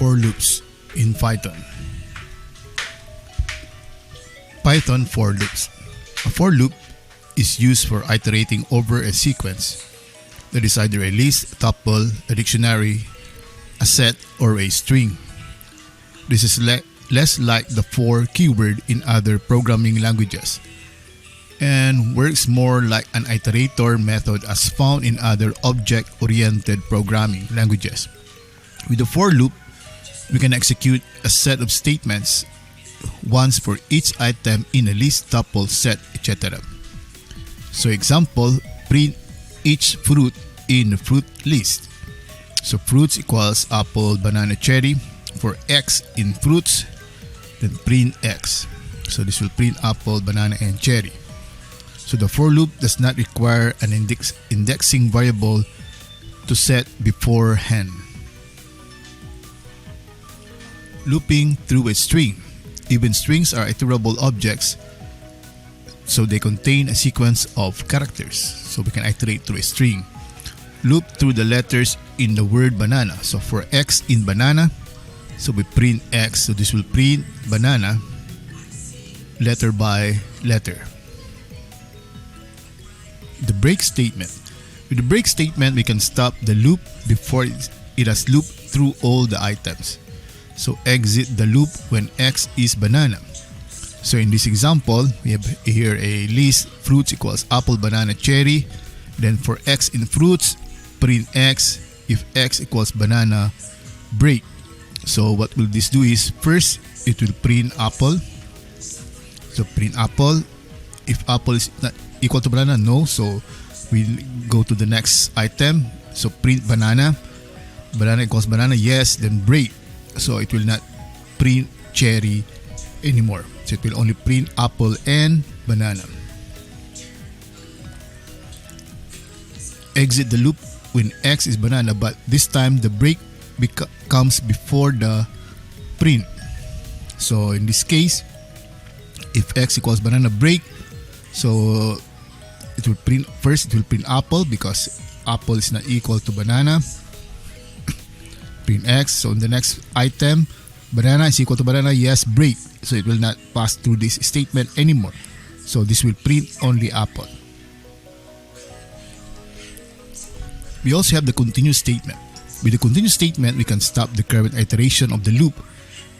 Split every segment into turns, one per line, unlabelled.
for loops in Python. Python for loops. A for loop is used for iterating over a sequence that is either a list, tuple, a dictionary, a set, or a string. This is less like the for keyword in other programming languages and works more like an iterator method as found in other object-oriented programming languages. With the for loop, we can execute a set of statements once for each item in a list, tuple, set, etc. So example, print each fruit in the fruit list. So fruits equals apple, banana, cherry. For x in fruits, then print x. So this will print apple, banana, and cherry. So the for loop does not require an indexing variable to set beforehand. Looping through a string. Even strings are iterable objects, so they contain a sequence of characters. So we can iterate through a string. Loop through the letters in the word banana. So for x in banana, so we print x. So this will print banana letter by letter. The break statement. With the break statement, we can stop the loop before it has looped through all the items. So exit the loop when x is banana. So in this example, we have here a list, fruits equals apple, banana, cherry. Then for x in fruits, print x. If x equals banana, break. So what will this do is, first it will print apple. So print apple. If apple is not equal to banana, no. So we'll go to the next item. So print banana. Banana equals banana, yes. Then break. So it will not print cherry anymore. So it will only print apple and banana. Exit the loop when x is banana, but this time the break comes before the print. So in this case, if x equals banana, break. So it will print first. It will print apple because apple is not equal to banana. Print x. So in the next item, banana is equal to banana, yes, break. So it will not pass through this statement anymore. So this will print only apple. We also have the continue statement. With the continue statement, we can stop the current iteration of the loop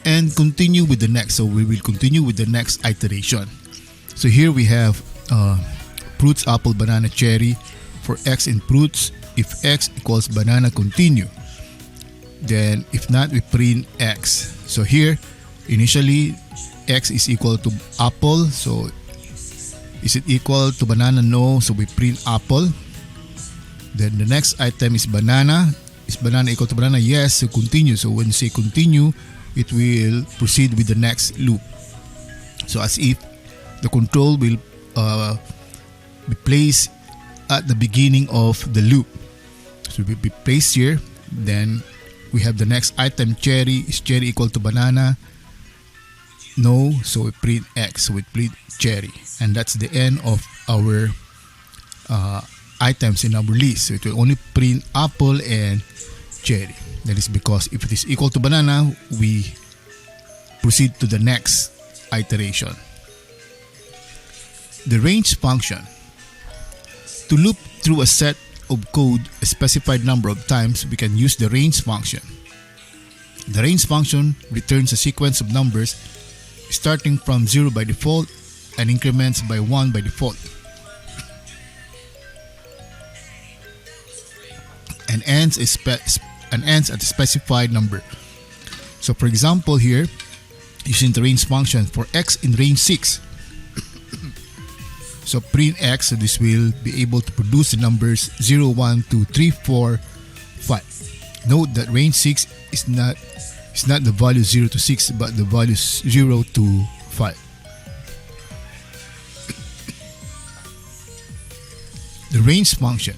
and continue with the next. So we will continue with the next iteration. So here we have fruits, apple, banana, cherry. For x in fruits, if x equals banana, continue. Then if not, we print x. So here, initially, x is equal to apple. So is it equal to banana? No. So we print apple. Then the next item is banana. Is banana equal to banana? Yes. So continue. So when you say continue, it will proceed with the next loop. So as if the control will be placed at the beginning of the loop. So it will be placed here. Then we have the next item, cherry. Is cherry equal to banana? No. So we print x. So we print cherry. And that's the end of our items in our list. So it will only print apple and cherry. That is because if it is equal to banana, we proceed to the next iteration. The range function. To loop through a set of code a specified number of times, we can use the range function. The range function returns a sequence of numbers starting from 0 by default and increments by 1 by default, and ends at a specified number. So for example here, using the range function for x in range 6, so print x. So this will be able to produce the numbers 0, 1, 2, 3, 4, 5. Note that range 6 is not the value 0 to 6, but the value 0 to 5. The range function.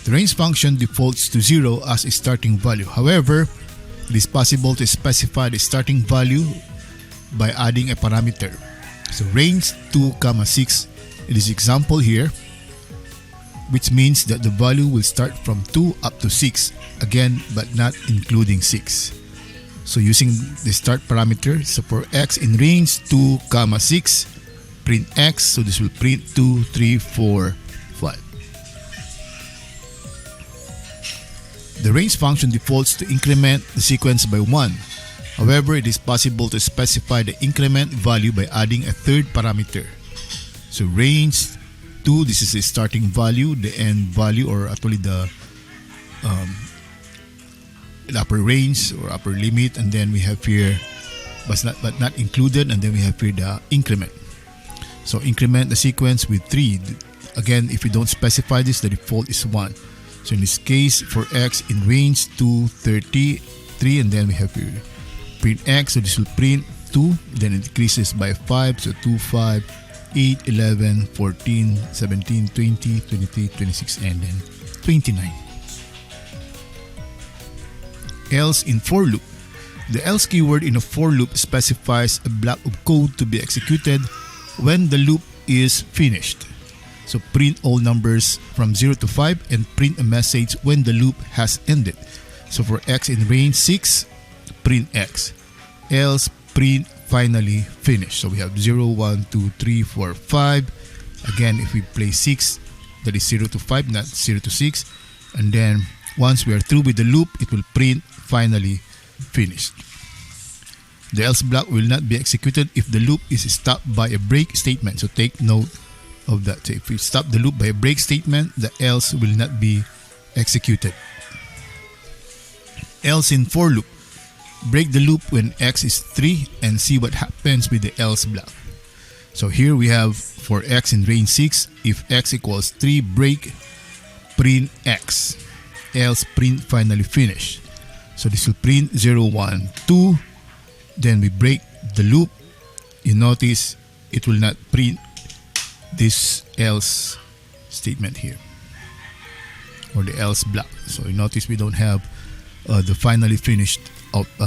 The range function defaults to 0 as a starting value. However, it is possible to specify the starting value by adding a parameter. So range 2, 6. It is example here, which means that the value will start from 2 up to 6, again, but not including 6. So using the start parameter, so for x in range 2, 6, print x. So this will print 2, 3, 4, 5. The range function defaults to increment the sequence by 1. However, it is possible to specify the increment value by adding a third parameter. So range 2, this is the starting value, the end value, or actually the upper range or upper limit, and then we have here but not included, and then we have here the increment. So increment the sequence with 3. Again, if you don't specify this, the default is 1. So in this case, for x in range 2, 33, and then we have here print x. So this will print 2, then it decreases by 5. So 2, 5, 8, 11, 14, 17, 20, 23, 26, and then 29. Else in for loop. The else keyword in a for loop specifies a block of code to be executed when the loop is finished. So print all numbers from 0 to 5 and print a message when the loop has ended. So for x in range 6, print x. Else print finally finish. So we have 0, 1, 2, 3, 4, 5. Again, if we place 6, that is 0 to 5, not 0 to 6. And then once we are through with the loop, it will print finally finished. The else block will not be executed if the loop is stopped by a break statement. So take note of that. So if we stop the loop by a break statement, the else will not be executed. Else in for loop. Break the loop when x is 3 and see what happens with the else block. So here we have for x in range 6, if x equals 3, break, print x. Else print finally finish. So this will print 0, 1, 2. Then we break the loop. You notice it will not print this else statement here, or the else block. So you notice we don't have the finally finished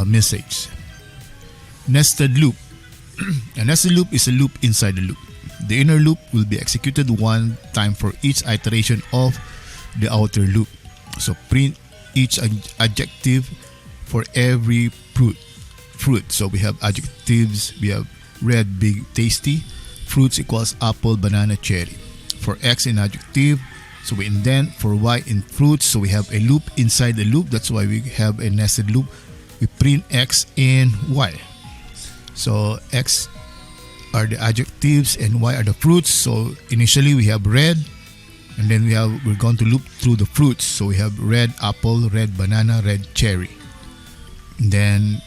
message. Nested loop. A nested loop is a loop inside the loop. The inner loop will be executed one time for each iteration of the outer loop. So print each adjective for every fruit. So we have adjectives, we have red, big, tasty. Fruits equals apple, banana, cherry. For x in adjective, so we indent. For y in fruits, so we have a loop inside the loop. That's why we have a nested loop. We print x and y. So x are the adjectives and y are the fruits. So initially we have red, and then we're going to loop through the fruits. So we have red apple, red banana, red cherry. And then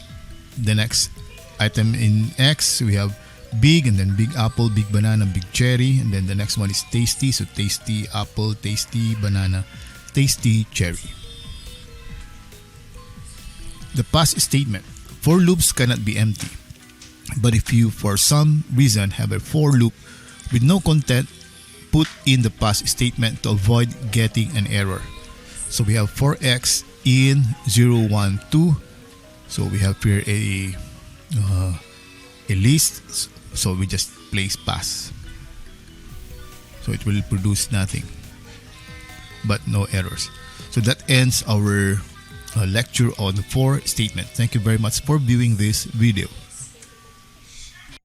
the next item in x, we have big, and then big apple, big banana, big cherry. And then the next one is tasty. So tasty apple, tasty banana, tasty cherry. The pass statement. For loops cannot be empty. But if you for some reason have a for loop with no content, put in the pass statement to avoid getting an error. So we have for x in 0, 1, 2. So we have here a list. So we just place pass. So it will produce nothing, but no errors. So that ends our lecture on the for statement. Thank you very much for viewing this video.